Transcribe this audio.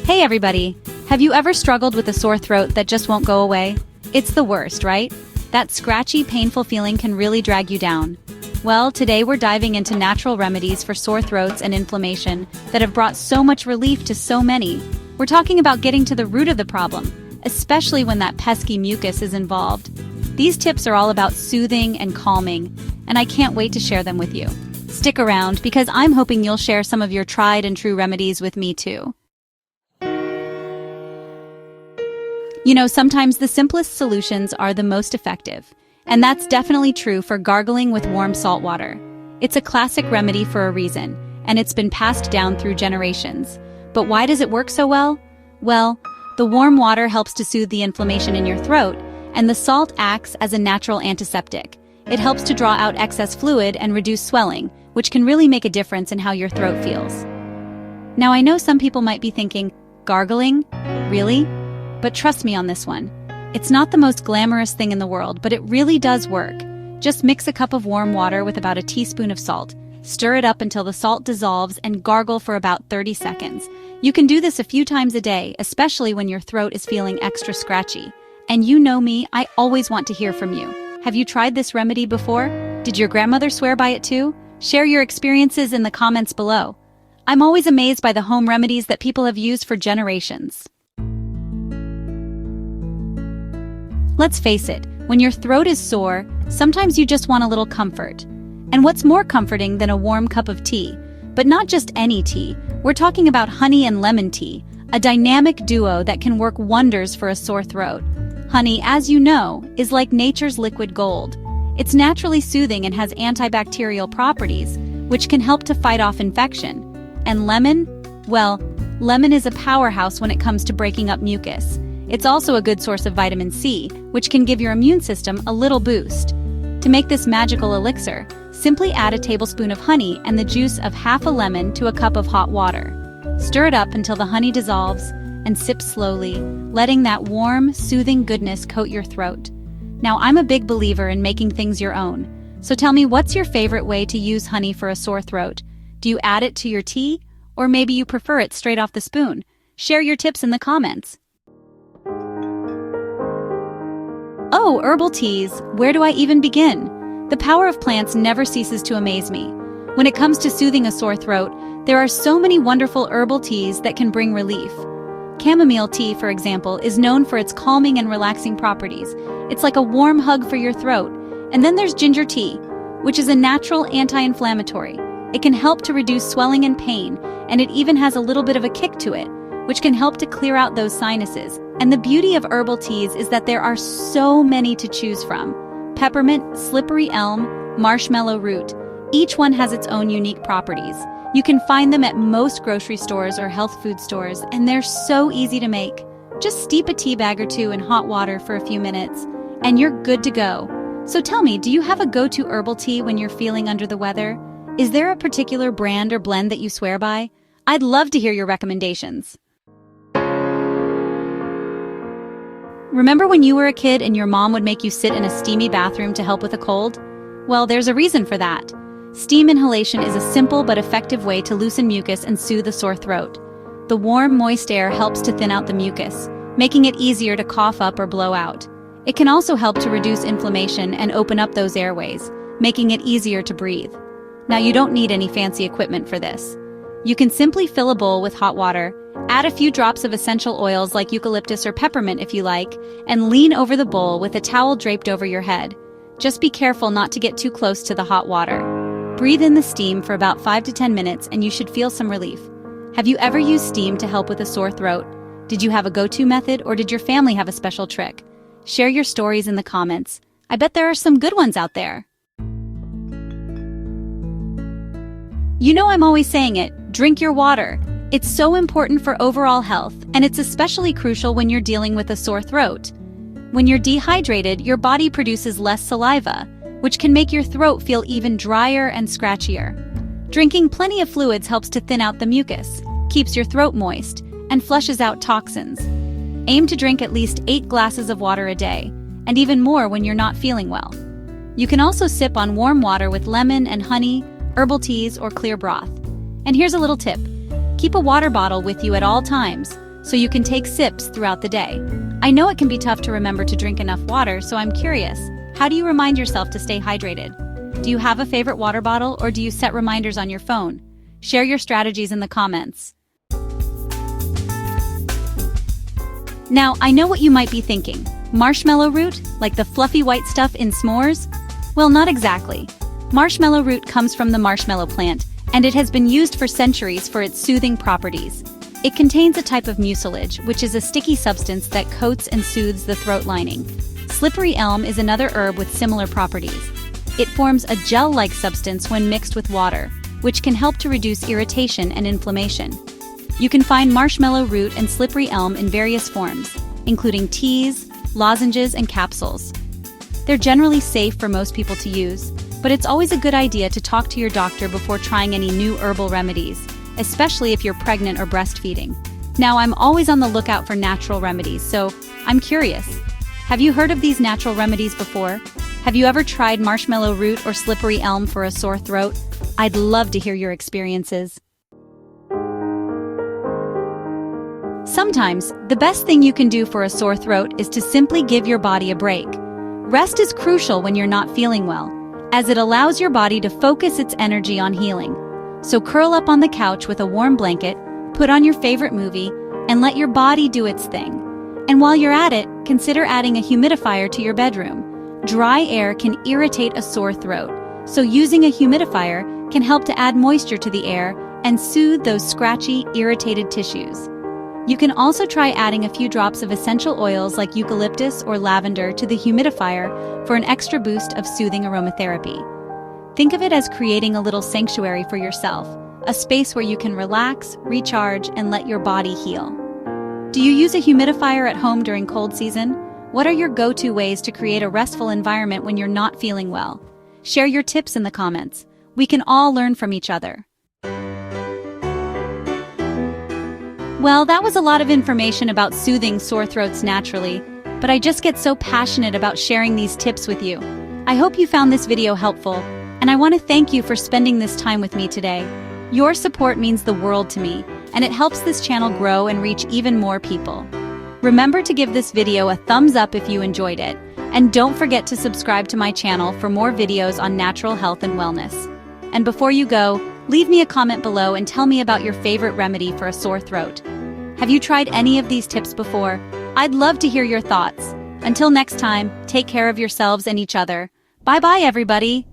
Hey everybody! Have you ever struggled with a sore throat that just won't go away? It's the worst, right? That scratchy, painful feeling can really drag you down. Well, today we're diving into natural remedies for sore throats and inflammation that have brought so much relief to so many. We're talking about getting to the root of the problem, especially when that pesky mucus is involved. These tips are all about soothing and calming, and I can't wait to share them with you. Stick around because I'm hoping you'll share some of your tried and true remedies with me too. You know, sometimes the simplest solutions are the most effective, and that's definitely true for gargling with warm salt water. It's a classic remedy for a reason, and it's been passed down through generations. But why does it work so well? Well, the warm water helps to soothe the inflammation in your throat, and the salt acts as a natural antiseptic. It helps to draw out excess fluid and reduce swelling, which can really make a difference in how your throat feels. Now, I know some people might be thinking, gargling? Really? But trust me on this one. It's not the most glamorous thing in the world, but it really does work. Just mix a cup of warm water with about a teaspoon of salt. Stir it up until the salt dissolves and gargle for about 30 seconds. You can do this a few times a day, especially when your throat is feeling extra scratchy. And you know me, I always want to hear from you. Have you tried this remedy before? Did your grandmother swear by it too? Share your experiences in the comments below. I'm always amazed by the home remedies that people have used for generations. Let's face it, when your throat is sore, sometimes you just want a little comfort. And what's more comforting than a warm cup of tea? But not just any tea, we're talking about honey and lemon tea, a dynamic duo that can work wonders for a sore throat. Honey, as you know, is like nature's liquid gold. It's naturally soothing and has antibacterial properties, which can help to fight off infection. And lemon? Well, lemon is a powerhouse when it comes to breaking up mucus. It's also a good source of vitamin C, which can give your immune system a little boost. To make this magical elixir, simply add a tablespoon of honey and the juice of half a lemon to a cup of hot water. Stir it up until the honey dissolves and sip slowly, letting that warm, soothing goodness coat your throat. Now, I'm a big believer in making things your own. So tell me, what's your favorite way to use honey for a sore throat? Do you add it to your tea? Or maybe you prefer it straight off the spoon? Share your tips in the comments. Oh, herbal teas, where do I even begin? The power of plants never ceases to amaze me. When it comes to soothing a sore throat, there are so many wonderful herbal teas that can bring relief. Chamomile tea, for example, is known for its calming and relaxing properties. It's like a warm hug for your throat. And then there's ginger tea, which is a natural anti-inflammatory. It can help to reduce swelling and pain, and it even has a little bit of a kick to it, which can help to clear out those sinuses. And the beauty of herbal teas is that there are so many to choose from. Peppermint, slippery elm, marshmallow root. Each one has its own unique properties. You can find them at most grocery stores or health food stores, and they're so easy to make. Just steep a tea bag or two in hot water for a few minutes, and you're good to go. So tell me, do you have a go-to herbal tea when you're feeling under the weather? Is there a particular brand or blend that you swear by? I'd love to hear your recommendations. Remember when you were a kid and your mom would make you sit in a steamy bathroom to help with a cold? Well, there's a reason for that. Steam inhalation is a simple but effective way to loosen mucus and soothe a sore throat. The warm, moist air helps to thin out the mucus, making it easier to cough up or blow out. It can also help to reduce inflammation and open up those airways, making it easier to breathe. Now, you don't need any fancy equipment for this. You can simply fill a bowl with hot water, add a few drops of essential oils like eucalyptus or peppermint if you like, and lean over the bowl with a towel draped over your head. Just be careful not to get too close to the hot water. Breathe in the steam for about 5 to 10 minutes and you should feel some relief. Have you ever used steam to help with a sore throat? Did you have a go-to method or did your family have a special trick? Share your stories in the comments. I bet there are some good ones out there. You know I'm always saying it, drink your water. It's so important for overall health, and it's especially crucial when you're dealing with a sore throat. When you're dehydrated, your body produces less saliva, which can make your throat feel even drier and scratchier. Drinking plenty of fluids helps to thin out the mucus, keeps your throat moist, and flushes out toxins. Aim to drink at least 8 glasses of water a day, and even more when you're not feeling well. You can also sip on warm water with lemon and honey, herbal teas, or clear broth. And here's a little tip. Keep a water bottle with you at all times. so you can take sips throughout the day. I know it can be tough to remember to drink enough water, so I'm curious, how do you remind yourself to stay hydrated? Do you have a favorite water bottle, or do you set reminders on your phone? Share your strategies in the comments. Now, I know what you might be thinking. Marshmallow root, like the fluffy white stuff in s'mores? Well, not exactly. Marshmallow root comes from the marshmallow plant, and it has been used for centuries for its soothing properties. It contains a type of mucilage, which is a sticky substance that coats and soothes the throat lining. Slippery elm is another herb with similar properties. It forms a gel-like substance when mixed with water, which can help to reduce irritation and inflammation. You can find marshmallow root and slippery elm in various forms, including teas, lozenges, and capsules. They're generally safe for most people to use, but it's always a good idea to talk to your doctor before trying any new herbal remedies, especially if you're pregnant or breastfeeding. Now, I'm always on the lookout for natural remedies, so I'm curious. Have you heard of these natural remedies before? Have you ever tried marshmallow root or slippery elm for a sore throat? I'd love to hear your experiences. Sometimes, the best thing you can do for a sore throat is to simply give your body a break. Rest is crucial when you're not feeling well, as it allows your body to focus its energy on healing. So curl up on the couch with a warm blanket, put on your favorite movie, and let your body do its thing. And while you're at it, consider adding a humidifier to your bedroom. Dry air can irritate a sore throat, so using a humidifier can help to add moisture to the air and soothe those scratchy, irritated tissues. You can also try adding a few drops of essential oils like eucalyptus or lavender to the humidifier for an extra boost of soothing aromatherapy. Think of it as creating a little sanctuary for yourself, a space where you can relax, recharge, and let your body heal. Do you use a humidifier at home during cold season? What are your go-to ways to create a restful environment when you're not feeling well? Share your tips in the comments. We can all learn from each other. Well, that was a lot of information about soothing sore throats naturally, but I just get so passionate about sharing these tips with you. I hope you found this video helpful, and I want to thank you for spending this time with me today. Your support means the world to me, and it helps this channel grow and reach even more people. Remember to give this video a thumbs up if you enjoyed it, and don't forget to subscribe to my channel for more videos on natural health and wellness. And before you go, leave me a comment below and tell me about your favorite remedy for a sore throat. Have you tried any of these tips before? I'd love to hear your thoughts. Until next time, take care of yourselves and each other. Bye-bye, everybody.